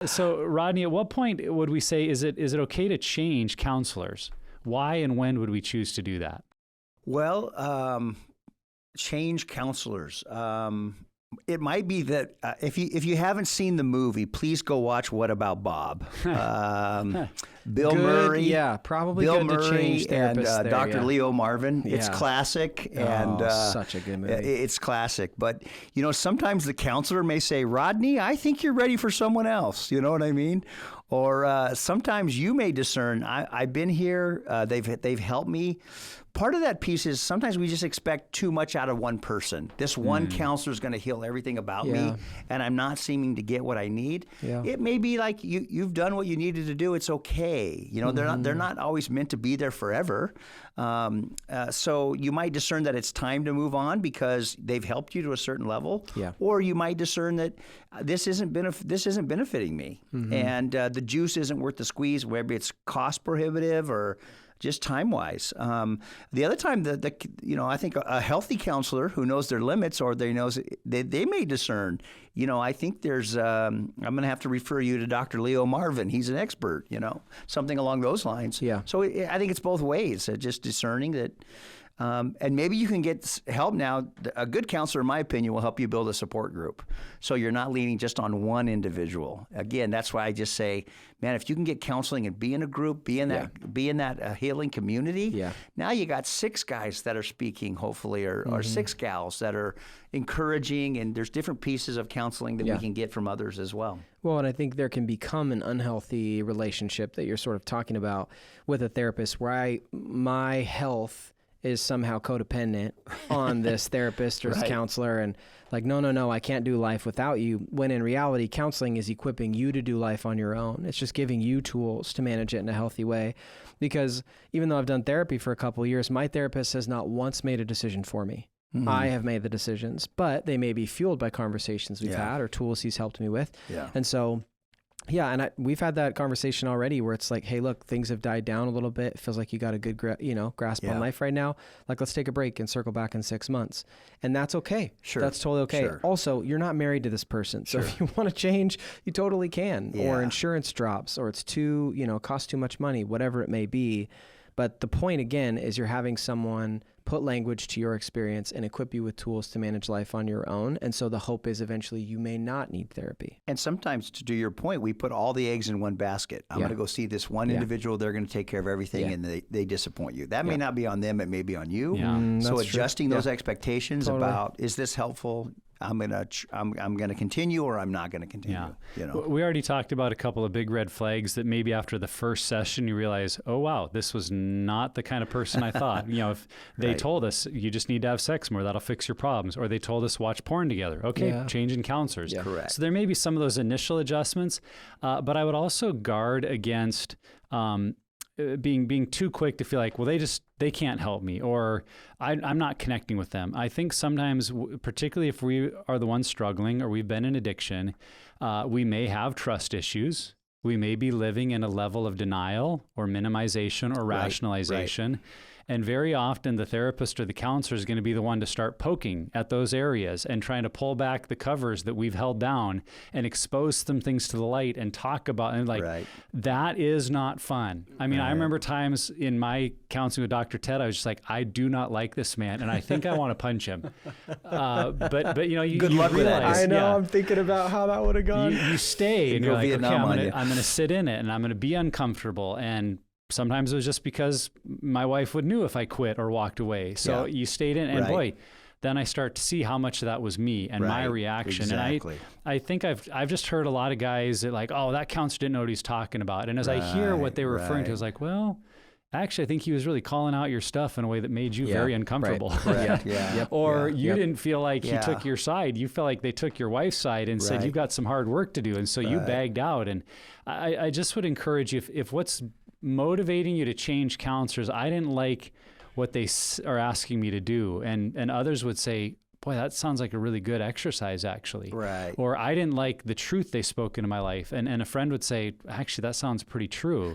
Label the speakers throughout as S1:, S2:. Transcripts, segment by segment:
S1: So Rodney, at what point would we say, is it okay to change counselors? Why and when would we choose to do that?
S2: Well, change counselors. It might be that if you haven't seen the movie, please go watch What About Bob? Bill Murray,
S3: probably
S2: Bill
S3: good
S2: Murray
S3: to change
S2: and
S3: therapists there,
S2: Dr. Leo Marvin. It's
S3: Yeah.
S2: classic and
S3: such a good movie.
S2: It's classic, but sometimes the counselor may say, "Rodney, I think you're ready for someone else." You know what I mean? Or sometimes you may discern. I've been here. They've helped me. Part of that piece is sometimes we just expect too much out of one person. This one counselor is going to heal everything about me, and I'm not seeming to get what I need.
S3: Yeah.
S2: It may be like you've done what you needed to do. It's okay. They're not always meant to be there forever. So you might discern that it's time to move on because they've helped you to a certain level.
S3: Yeah.
S2: Or you might discern that this isn't benefiting me, and the juice isn't worth the squeeze. Whether it's cost prohibitive or just time-wise. The other time, I think a healthy counselor who knows their limits, or they may discern. I think there's. I'm going to have to refer you to Dr. Leo Marvin. He's an expert. Something along those lines.
S3: Yeah.
S2: So I think it's both ways. Just discerning that. And maybe you can get help now. A good counselor, in my opinion, will help you build a support group. So you're not leaning just on one individual. Again, that's why I just say, man, if you can get counseling and be in a group, be in that healing community, now you got 6 guys that are speaking, hopefully, or 6 gals that are encouraging, and there's different pieces of counseling that we can get from others as well.
S3: Well, and I think there can become an unhealthy relationship that you're sort of talking about with a therapist where my health is somehow codependent on this therapist or this counselor, and like, no, I can't do life without you, when in reality, counseling is equipping you to do life on your own. It's just giving you tools to manage it in a healthy way. Because even though I've done therapy for a couple of years, my therapist has not once made a decision for me. I have made the decisions, but they may be fueled by conversations we've had or tools he's helped me with. And so we've had that conversation already where it's like, hey, look, things have died down a little bit. It feels like you got a good grasp on life right now. Like, let's take a break and circle back in 6 months. And that's okay.
S2: Sure.
S3: That's totally okay.
S2: Sure.
S3: Also, you're not married to this person. So if you want to change, you totally can. Or insurance drops, or it's costs too much money, whatever it may be. But the point, again, is you're having someone put language to your experience and equip you with tools to manage life on your own. And so the hope is eventually you may not need therapy.
S2: And sometimes, to your point, we put all the eggs in one basket. I'm going to go see this one individual. They're going to take care of everying, and they disappoint you. That may not be on them. It may be on you. So adjusting those expectations about, is this helpful? I'm gonna continue, or I'm not gonna continue.
S1: We already talked about a couple of big red flags that maybe after the first session you realize, oh wow, this was not the kind of person I thought. If they told us you just need to have sex more, that'll fix your problems, or they told us watch porn together. Okay, changing counselors.
S2: Correct.
S1: So there may be some of those initial adjustments, but I would also guard against being too quick to feel like, well, they can't help me, or I'm not connecting with them. I think sometimes, particularly if we are the ones struggling or we've been in addiction, we may have trust issues. We may be living in a level of denial or minimization or rationalization. Right. And very often the therapist or the counselor is going to be the one to start poking at those areas and trying to pull back the covers that we've held down and expose some things to the light and talk about, and that is not fun. I mean, I remember times in my counseling with Dr. Ted, I was just like, I do not like this man, and I think I want to punch him. But you
S2: good luck with that.
S3: I know. I'm thinking about how that would have gone.
S1: You stay and you're like, okay, I'm going to sit in it and I'm going to be uncomfortable. And sometimes it was just because my wife would knew if I quit or walked away. So you stayed in, and boy, then I start to see how much of that was me and my reaction.
S2: Exactly.
S1: And I think I've just heard a lot of guys that like, oh, that counselor didn't know what he's talking about. And as I hear what they were referring to, I was like, well, actually, I think he was really calling out your stuff in a way that made you very uncomfortable.
S3: Right.
S1: Or you didn't feel like he took your side. You felt like they took your wife's side and said, you've got some hard work to do. And so you bagged out. And I just would encourage you, if what's motivating you to change counselors, I didn't like what they are asking me to do, and others would say, boy, that sounds like a really good exercise, actually.
S2: Right.
S1: Or I didn't like the truth they spoke into my life. And a friend would say, actually, that sounds pretty true.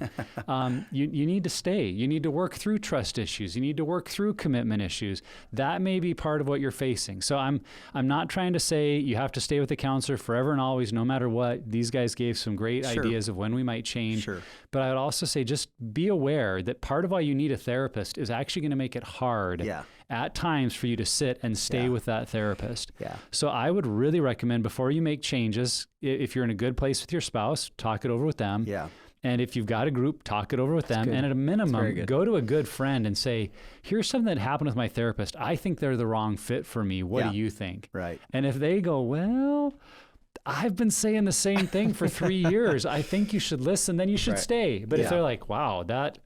S1: You need to stay. You need to work through trust issues. You need to work through commitment issues. That may be part of what you're facing. So I'm not trying to say you have to stay with the counselor forever and always, no matter what. These guys gave some great ideas of when we might change.
S2: Sure.
S1: But I would also say just be aware that part of why you need a therapist is actually going to make it hard at times for you to sit and stay with that therapist.
S2: Yeah.
S1: So I would really recommend before you make changes, if you're in a good place with your spouse, talk it over with them.
S2: Yeah.
S1: And if you've got a group, talk it over with them. And at a minimum, go to a good friend and say, here's something that happened with my therapist. I think they're the wrong fit for me. What do you think?
S2: Right.
S1: And if they go, well, I've been saying the same thing for 3 years. I think you should listen, then you should stay. But if they're like, wow, that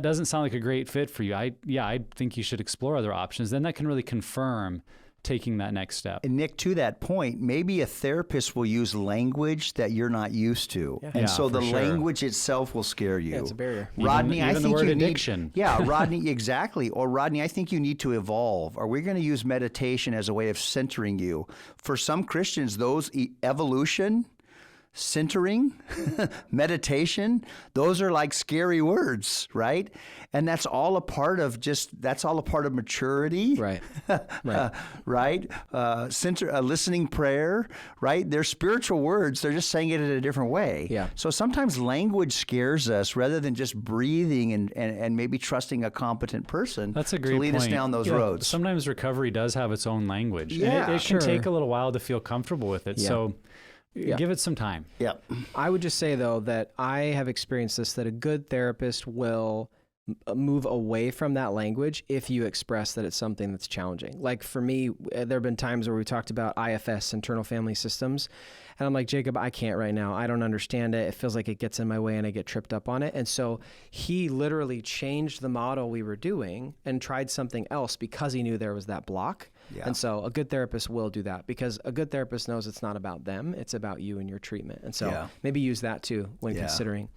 S1: doesn't sound like a great fit for you. I think you should explore other options. Then that can really confirm taking that next step.
S2: And Nick, to that point, maybe a therapist will use language that you're not used to.
S3: Yeah.
S2: And so the language itself will scare you.
S3: Yeah, it's a barrier.
S2: Rodney,
S1: even
S2: I
S1: the
S2: think
S1: word
S2: you
S1: addiction.
S2: need... Yeah, Rodney, exactly. Or Rodney, I think you need to evolve. Are we going to use meditation as a way of centering you? For some Christians, those evolution... centering, meditation, those are like scary words, right? And that's all a part of maturity.
S3: Right.
S2: Right? Listening prayer, right? They're spiritual words. They're just saying it in a different way.
S3: Yeah.
S2: So sometimes language scares us rather than just breathing and maybe trusting a competent person
S1: That's a great
S2: to lead
S1: point.
S2: us down those roads.
S1: Sometimes recovery does have its own language.
S2: Yeah,
S1: and it can take a little while to feel comfortable with it.
S3: Yeah.
S1: So give it some time.
S2: Yeah.
S3: I would just say, though, that I have experienced this, that a good therapist will move away from that language if you express that it's something that's challenging. Like for me, there have been times where we talked about IFS, internal family systems, and I'm like, Jacob, I can't right now. I don't understand it. It feels like it gets in my way and I get tripped up on it. And so he literally changed the model we were doing and tried something else because he knew there was that block.
S2: Yeah.
S3: And so a good therapist will do that because a good therapist knows it's not about them. It's about you and your treatment. And so maybe use that too when considering.